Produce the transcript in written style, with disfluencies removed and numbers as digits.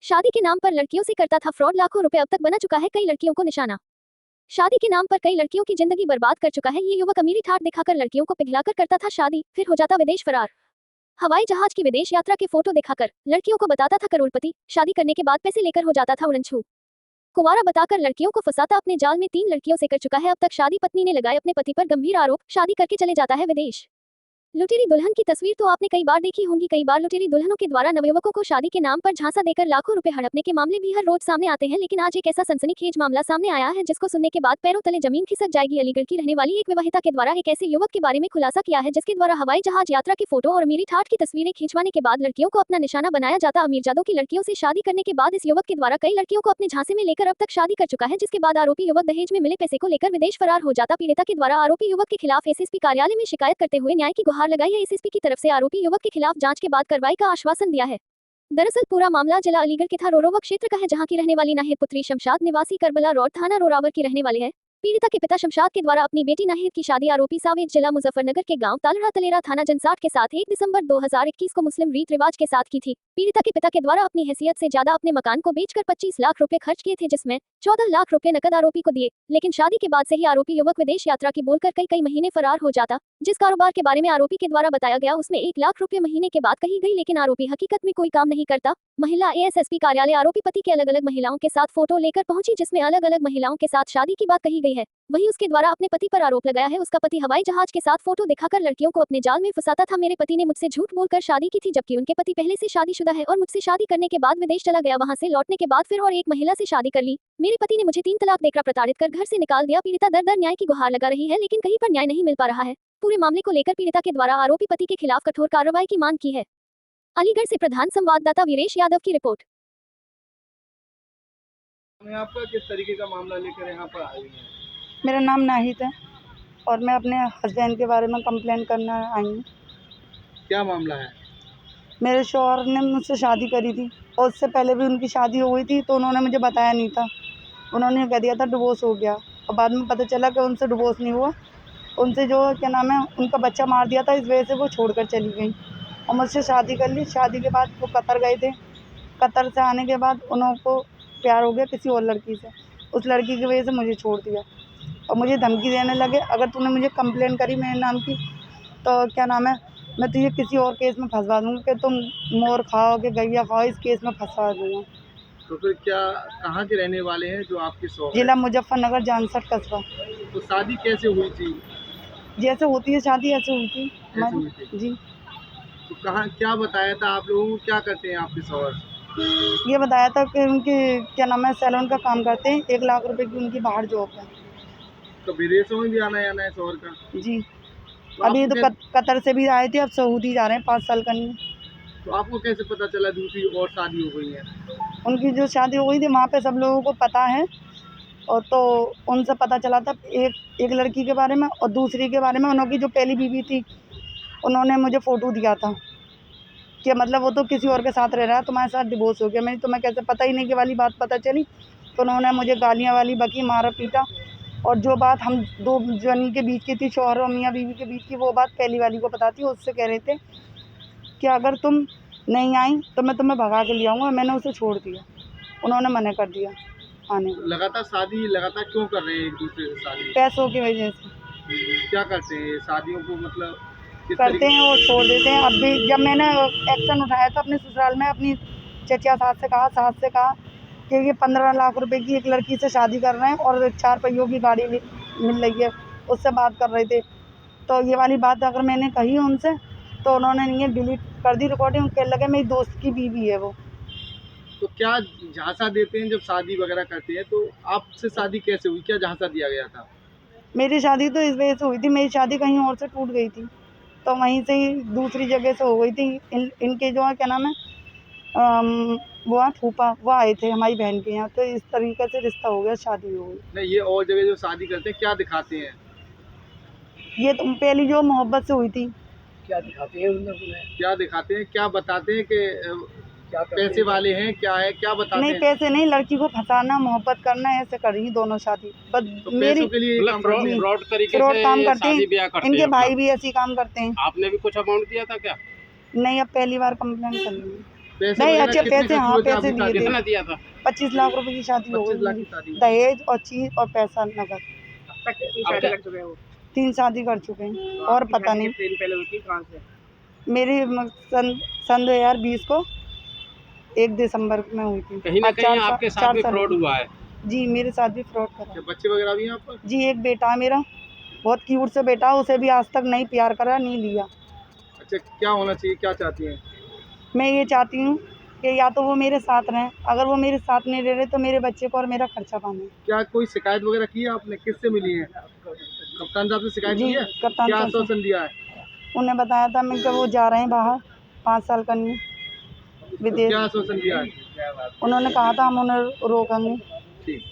शादी के नाम पर लड़कियों से करता था फ्रॉड, लाखों रुपए अब तक बना चुका है कई लड़कियों को निशाना। शादी के नाम पर कई लड़कियों की जिंदगी बर्बाद कर चुका है ये युवक। अमीरी ठाट दिखाकर लड़कियों को पिघलाकर करता था शादी, फिर हो जाता विदेश फरार। हवाई जहाज की विदेश यात्रा के फोटो दिखाकर लड़कियों को बताता था करोड़पति, शादी करने के बाद पैसे लेकर हो जाता था उड़नछू। कुंवारा बताकर लड़कियों को फंसाता, अपने जाल में 3 लड़कियों से कर चुका है अब तक शादी। पत्नी ने लगाए अपने पति पर गंभीर आरोप, शादी करके चले जाता है विदेश। लुटेरी दुल्हन की तस्वीर तो आपने कई बार देखी होंगी। कई बार लुटेरी दुल्हनों के द्वारा नवयुवकों को शादी के नाम पर झांसा देकर लाखों रुपए हड़पने के मामले भी हर रोज सामने आते हैं, लेकिन आज एक ऐसा सनसनीखेज मामला सामने आया है जिसको सुनने के बाद पैरों तले जमीन खिसक जाएगी। अलीगढ़ की रहने वाली एक विवाहिता के द्वारा एक ऐसे युवक के बारे में खुलासा किया है जिसके द्वारा हवाई जहाज यात्रा की फोटो और अमीरी ठाट की तस्वीरें खिंचवाने के बाद लड़कियों को अपना निशाना बनाया जाता। अमीरजादों की लड़कियों से शादी करने के बाद इस युवक के द्वारा कई लड़कियों को अपने झांसे में लेकर अब तक शादी कर चुका है, जिसके बाद आरोपी युवक दहेज में मिले पैसे को लेकर विदेश फरार हो जाता। पीड़िता के द्वारा आरोपी युवक के खिलाफ एसएसपी कार्यालय में शिकायत करते हुए न्याय की गुहार लगाई है। एसएसपी की तरफ से आरोपी युवक के खिलाफ जांच के बाद कार्रवाई का आश्वासन दिया है। दरअसल पूरा मामला जिला अलीगढ़ के था रोरोवा क्षेत्र का है, जहां की रहने वाली नाहिद पुत्री शमशाद निवासी करबला रोड थाना रोरावर की रहने वाली है। पीड़िता के पिता शमशाद के द्वारा अपनी बेटी नाहिद की शादी आरोपी सावेद जिला मुजफ्फरनगर के गांव तालड़ा तलेरा थाना जनसाठ के साथ 1 दिसंबर 2021 को मुस्लिम रीत रिवाज के साथ की थी। पीड़िता के पिता के द्वारा अपनी हैसियत से ज्यादा अपने मकान को बेचकर 25 लाख रुपए खर्च किए थे, जिसमें 14 लाख रुपए नकद आरोपी को दिए। लेकिन शादी के बाद से ही आरोपी युवक विदेश यात्रा की बोलकर कई महीने फरार हो जाता। जिस कारोबार के बारे में आरोपी के द्वारा बताया गया उसमें 1 लाख रुपए महीने के बाद कही गई, लेकिन आरोपी हकीकत में कोई काम नहीं करता। महिला एएसएसपी कार्यालय आरोपी पति के अलग अलग महिलाओं के साथ फोटो लेकर पहुंची, जिसमें अलग अलग महिलाओं के साथ शादी की बात कही गई है। वहीं उसके द्वारा अपने पति पर आरोप लगाया है उसका पति हवाई जहाज के साथ फोटो दिखाकर लड़कियों को अपने जाल में फंसाता था। मेरे पति ने मुझसे झूठ बोलकर शादी की थी, जबकि उनके पति पहले से शादीशुदा है और मुझसे शादी करने के बाद विदेश चला गया। वहां से लौटने के बाद फिर और एक महिला से शादी कर ली। मेरे पति ने मुझे 3 तलाक देकर प्रताड़ित कर घर से निकाल दिया। पीड़िता दर न्याय की गुहार लगा रही है, लेकिन कहीं पर न्याय नहीं मिल पा रहा है। पूरे मामले को लेकर पीड़िता के द्वारा आरोपी पति के खिलाफ कठोर कार्रवाई की मांग की है। अलीगढ़ से प्रधान संवाददाता वीरेश यादव की रिपोर्ट। आपका किस तरीके का मामला लेकर यहाँ पर आई हैं? मेरा नाम नाहिद है और मैं अपने हस्बैंड के बारे में कंप्लेंट करना आई हूँ। क्या मामला है? मेरे शौहर ने मुझसे शादी करी थी और उससे पहले भी उनकी शादी हो गई थी, तो उन्होंने मुझे बताया नहीं था। उन्होंने कह दिया था डिवोर्स हो गया और बाद में पता चला कि उनसे डिवोर्स नहीं हुआ। उनसे जो क्या नाम है उनका बच्चा मार दिया था, इस वजह से वो छोड़कर चली गई और मुझसे शादी कर ली। शादी के बाद वो कतर गए थे। कतर से आने के बाद उनको प्यार हो गया किसी और लड़की से। उस लड़की की वजह से मुझे छोड़ दिया और मुझे धमकी देने लगे, अगर तूने मुझे कंप्लेंट करी मेरे नाम की तो क्या नाम है मैं तुझे किसी और केस में फंसवा दूँगा कि तुम मोर खाओ कि गैया खाओ, इस केस में फंसवा दूँगा। तो फिर क्या कहाँ के रहने वाले हैं जो आपके शौहर? जिला मुजफ्फरनगर जानसठ कस्बा। तो शादी कैसे हुई थी? जैसे होती है शादी ऐसे हुई थी कैसे हुई थी? जी। तो कहाँ क्या बताया था आप लोगों को? क्या करते हैं आपके शौहर? ये बताया था कि उनकी क्या नाम है सैलून का काम करते हैं, 1 लाख रुपए की उनकी बाहर जॉब है। तो विदेशों में भी आना है शौहर का? जी। तो अभी तो आपको कतर से भी आए थे, अब सऊदी जा रहे हैं 5 साल करने। तो आपको कैसे पता चला दूसरी और शादी हो गई है? उनकी जो शादी हो गई थी वहाँ पे सब लोगों को पता है, और तो उनसे पता चला था एक लड़की के बारे में और दूसरी के बारे में। उनकी जो पहली बीवी थी उन्होंने मुझे फ़ोटो दिया था कि मतलब वो तो किसी और के साथ रह रहा है, तुम्हारे साथ डिवोर्स हो गया। मैंने तुम्हें कैसे पता ही नहीं कि वाली बात पता चली। तो उन्होंने मुझे गालियाँ वाली बकी, मारा पीटा, और जो बात हम 2 जनी के बीच की थी, शौहर और मियाँ बीवी के बीच की, वो बात पहली वाली को पता थी। उससे कह रहे थे कि अगर तुम नहीं आई तो मैं तुम्हें भगा के ले आऊँगा। मैंने उसे छोड़ दिया, उन्होंने मना कर दिया आने को। लगातार क्यों कर रहे हैं एक दूसरे से शादी? पैसों की वजह से क्या करते हैं शादियों को, मतलब किस करते हैं और छोड़ देते हैं। अब भी जब मैंने एक्शन उठाया था अपने ससुराल में, अपनी चचा सास से कहा कि ये 15 लाख रुपए की एक लड़की से शादी कर रहे हैं और 4 पहियों की गाड़ी मिल रही है, उससे बात कर रहे थे। तो ये वाली बात अगर मैंने कही उनसे तो उन्होंने नहीं डिलीट कर दी रिकॉर्डिंग। कहने लगे मेरी दोस्त की बीवी है वो। तो क्या झांसा देते हैं जब शादी वगैरह करते हैं? तो आपसे शादी कैसे हुई? क्या झांसा दिया गया था? मेरी शादी तो इस वजह से हुई थी, मेरी शादी कहीं और से टूट गई थी, तो वहीं से ही दूसरी जगह से हो गई थी। इनके जो है क्या नाम है वो फूफा वो आए थे हमारी बहन के यहाँ, तो इस तरीके से रिश्ता हो गया, शादी हो गई। नहीं, ये और जगह जो शादी करते हैं क्या दिखाते हैं? ये तो पहली जो मोहब्बत से हुई थी। क्या दिखाते हैं क्या दिखाते हैं, क्या बताते हैं कि पैसे वाले हैं, क्या है, क्या बताते नहीं हैं? पैसे नहीं, लड़की को फंसाना, मोहब्बत करना, ऐसे कर रही दोनों शादी। बस तो मेरी पैसों के लिए फ्रॉड तरीके फ्रॉड से काम करते शादी ब्याह हैं, करते इनके हैं भाई अपना। भी ऐसी काम करते हैं। आपने भी कुछ अमाउंट दिया था क्या? नहीं, अब पहली बार कंप्लेंट कर ली। पैसे नहीं, वगैरह अच्छे कितने पैसे, खर्च हाँ, हुए थे पैसे आपकी दिए शादी थे। में? कितना दिया था? 25 लाख रुपए की शादी हो 25 लाख गई की शादी मेरी। हुई। दहेज और चीज और पैसा नगद। अब तक कितनी शादी कर चुके हैं वो? 3 शादी कर चुके हैं और आपकी पता शादी नहीं। कितने दिन पहले हुई थी, कहाँ से? मेरी सन 2020 को 1 दिसंबर में हुई थी। कहीं ना आज कहीं 4 आपके साथ 4 भी साल फ्रॉड हो गए। हुआ है। जी, मेरे साथ भी फ्रॉड करा। क्या बच्चे वगैरह भी हैं आपका? जी, एक बेटा है मेरा, बहुत क्यूट से बेटा, उसे भी आज तक नहीं प्यार करा, नहीं लिया। अच्छा, क्या होना चाहिए, क्या चाहती हैं? मैं ये चाहती हूँ कि या तो वो मेरे साथ रहें, अगर वो मेरे साथ नहीं रह रहे तो मेरे बच्चे को और मेरा खर्चा पानी। क्या कोई शिकायत वगैरह की है आपने? किससे मिली है? कप्तान साहब से शिकायत जी, की है? कप्तान क्या साहब से। आश्वासन दिया है? उन्हें बताया था मैं कि वो जा रहे हैं बाहर 5 साल करने विदेश। क्या आश्वासन दिया है? उन्होंने कहा था हम उन्हें रोकेंगे। ठीक।